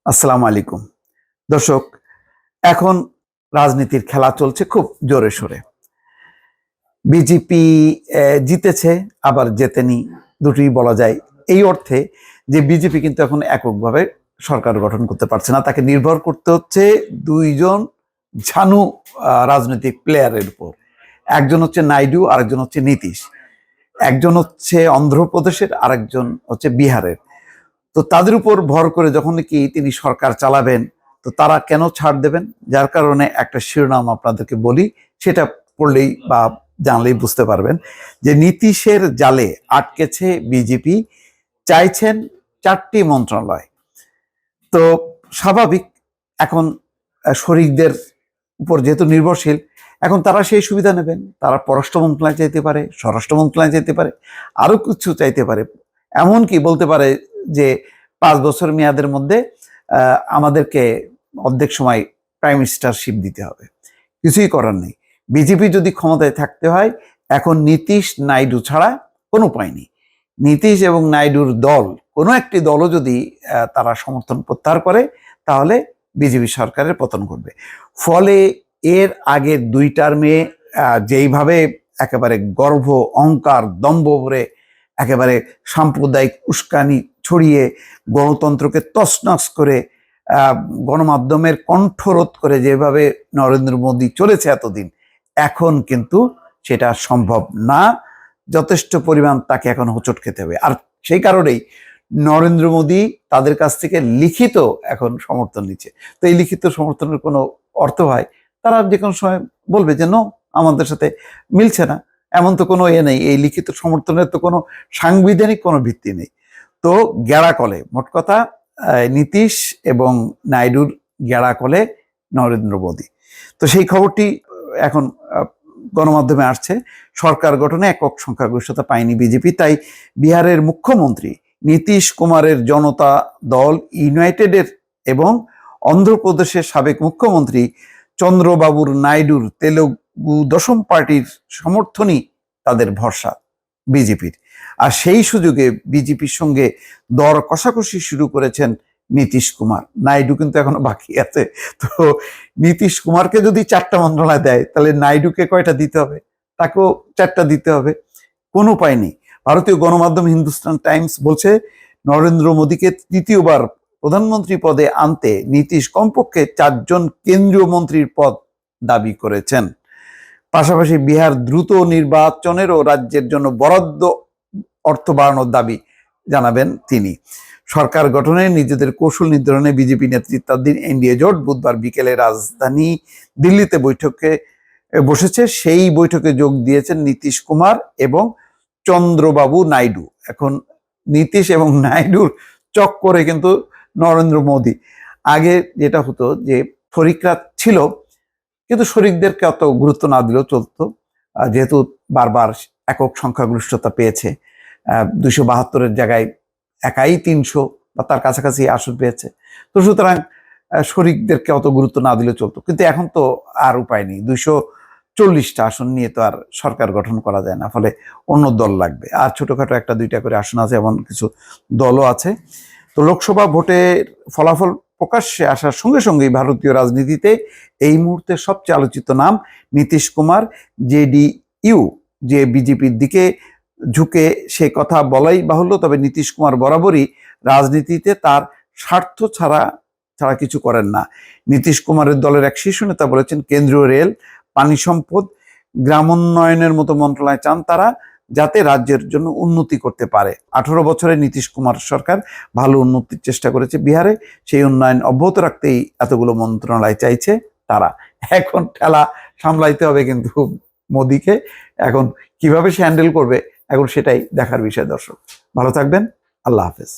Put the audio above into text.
আসসালামু আলাইকুম দর্শক। এখন রাজনীতির খেলা চলছে খুব জোরে সোরে। বিজেপি জিতেছে, আবার জেতেনি, দুটোই বলা যায়। এই অর্থে যে বিজেপি কিন্তু এখন এককভাবে সরকার গঠন করতে পারছে না, তাকে নির্ভর করতে হচ্ছে দুইজন ঝানু রাজনৈতিক প্লেয়ারের উপর। একজন হচ্ছে নাইডু, আরেকজন হচ্ছে নীতিশ। একজন হচ্ছে অন্ধ্রপ্রদেশের, আরেকজন হচ্ছে বিহারের। তো তাদের উপর ভর করে যখন কি তিনি সরকার চালাবেন, তো তারা কেন ছাড় দেবেন? যার কারণে একটা শিরোনাম আপনাদেরকে বলি, সেটা পড়লেই বা জানলেই বুঝতে পারবেন যে নীতিশের জালে আটকেছে বিজেপি, চাইছেন 4টি মন্ত্রণালয়। তো স্বাভাবিক, এখন শরিকদের উপর যেহেতু নির্ভরশীল, এখন তারা সেই সুবিধা নেবেন। তারা পররাষ্ট্র মন্ত্রণালয় চাইতে পারে, স্বরাষ্ট্র মন্ত্রণালয় চাইতে পারে, আরো কিছু চাইতে পারে। এমনকি বলতে পারে যে 5 বছর মেয়াদের মধ্যে আমাদেরকে অর্ধেক সময় প্রাইম মিনিস্টারশিপ দিতে হবে। কিছুই করার নেই। বিজেপি যদি ক্ষমতায় থাকতে হয়, এখন নীতিশ নাইডু ছাড়া কোনো উপায় নেই। নীতিশ এবং নাইডুর দল, কোনো একটি দলও যদি তারা সমর্থন প্রত্যাহার করে, তাহলে বিজেপি সরকারের পতন ঘটবে। ফলে এর আগের 2 টার্মে যেইভাবে একেবারে গর্ব, অহংকার, দম্ভ ভরে একেবারে সাম্প্রদায়িক উস্কানি ছড়িয়ে গণতন্ত্রকে তছনছ করে গণমাধ্যমের কণ্ঠরোধ করে যেভাবে নরেন্দ্র মোদী চলেছে এতদিন, এখন কিন্তু সেটা সম্ভব না। যথেষ্ট পরিমাণ তাকে এখন হোঁচট খেতে হবে। আর সেই কারণেই নরেন্দ্র মোদী তাদের কাছ থেকে লিখিত এখন সমর্থন নিচ্ছে। তো এই লিখিত সমর্থনের কোনো অর্থ হয়, তারা যে কোনো সময় বলবে যে নো, আমাদের সাথে মিলছে না। এমন তো কোনো নেই, এই লিখিত সমর্থনের তো কোনো সাংবিধানিক কোনো ভিত্তি নেই। তো গেঁড়াকলে, মোট কথা নীতিশ এবং নাইডুর গেঁড়াকলে নরেন্দ্র মোদী। তো সেই খবরটি এখন গণমাধ্যমে আসছে। সরকার গঠনে একক সংখ্যাগরিষ্ঠতা পায়নি বিজেপি, তাই বিহারের মুখ্যমন্ত্রী নীতিশ কুমারের জনতা দল ইউনাইটেডের এবং অন্ধ্রপ্রদেশের সাবেক মুখ্যমন্ত্রী চন্দ্রবাবুর নাইডুর তেলুগু দশম পার্টির সমর্থনই তাদের ভরসা বিজেপির। আর সেই সুযোগে বিজেপির সঙ্গে দর কষাকষি শুরু করেছেন নীতিশ কুমার। নাইডু কিন্তু এখনো বাকি আছে। তো নীতিশ কুমারকে যদি 4টা মন্ত্রণালয় দেয়, তাহলে নাইডুকে কয়টা দিতে হবে? তাকেও 4টা দিতে হবে। কোনো উপায় নেই। ভারতীয় গণমাধ্যম হিন্দুস্তান টাইমস বলছে, নরেন্দ্র মোদীকে তৃতীয়বার প্রধানমন্ত্রী পদে আনতে নীতিশ কমপক্ষে 4জন কেন্দ্রীয় মন্ত্রীর পদ দাবি করেছেন। পাশাপাশি বিহার দ্রুত নির্বাচনেরও রাজ্যের জন্য বরাদ্দ অর্থ বাড়ানোর দাবি জানাবেন তিনি। সরকার গঠনে নিজেদের কৌশল নির্ধারণে বিজেপি নেতৃত্বাধীন এনডিএ জোট বুধবার বিকেলে রাজধানী দিল্লিতে বৈঠকে বসেছে। সেই বৈঠকে যোগ দিয়েছেন নীতিশ কুমার এবং চন্দ্রবাবু নাইডু। এখন নীতিশ এবং নাইডুর চক্করে কিন্তু নরেন্দ্র মোদী। আগে যেটা হতো যে শরিকরা ছিল, কিন্তু শরিকদেরকে অত গুরুত্ব না দিলেও চলতো, যেহেতু বারবার একক সংখ্যাগরিষ্ঠতা পেয়েছে। 272-এর জায়গায় একাই 300 বা তার কাছাকাছি আসন পেয়েছে। তো সুতরাং শরিকদেরকে অত গুরুত্ব না দিলে চলতো। কিন্তু এখন তো আর উপায় নেই। 240টা আসন নিয়ে তো আর সরকার গঠন করা যায় না। ফলে অন্য দল লাগবে। আর ছোটখাটো 1-2টা করে আসন আছে, এমন কিছু দলও আছে। তো লোকসভা ভোটের ফলাফল প্রকাশ্যে আসার সঙ্গে সঙ্গেই ভারতীয় রাজনীতিতে এই মুহূর্তে সবচেয়ে আলোচিত নাম নীতিশ কুমার। জেডিইউ যে বিজেপির দিকে ঝুঁকে, সে কথা বলাই বাহুল্য। তবে নীতিশ কুমার বরাবরই রাজনীতিতে তার স্বার্থ ছাড়া কিছু করেন না। নীতিশ কুমারের দলের এক শীর্ষ নেতা বলেছেন, কেন্দ্রীয় রেল, পানি সম্পদ, গ্রামোন্নয়নের মতো মন্ত্রণালয় চান তারা, যাতে রাজ্যের জন্য উন্নতি করতে পারে। 18 বছরে নীতিশ কুমার সরকার ভালো উন্নতির চেষ্টা করেছে বিহারে। সেই উন্নয়ন অব্যাহত রাখতেই এতগুলো মন্ত্রণালয় চাইছে তারা। এখন ঠেলা সামলাইতে হবে কিন্তু মোদীকে। এখন কিভাবে সে হ্যান্ডেল করবে, এখন সেটাই দেখার বিষয়। দর্শক ভালো থাকবেন। আল্লাহ হাফেজ।